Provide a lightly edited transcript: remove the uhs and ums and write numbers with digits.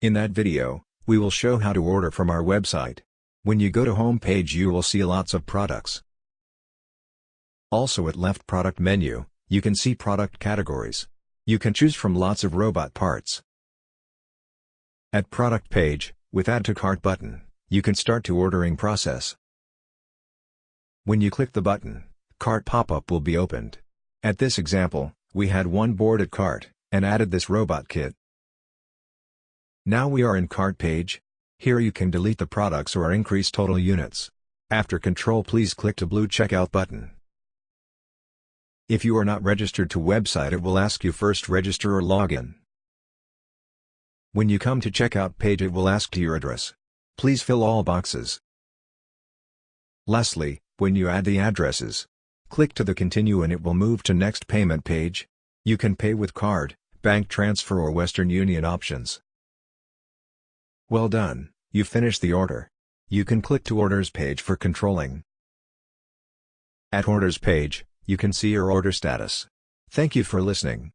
In that video, we will show how to order from our website. When you go to home page you will see lots of products. Also at left product menu, you can see product categories. You can choose from lots of robot parts. At product page, with add to cart button, you can start to ordering process. When you click the button, cart pop-up will be opened. At this example, we had one board at cart, and added this robot kit. Now we are in cart page. Here you can delete the products or increase total units. After control please click to blue checkout button. If you are not registered to website it will ask you first register or login. When you come to checkout page it will ask to your address. Please fill all boxes. Lastly, when you add the addresses, click to the continue and it will move to next payment page. You can pay with card, bank transfer or Western Union options. Well done, you finished the order. You can click to orders page for controlling. At orders page, you can see your order status. Thank you for listening.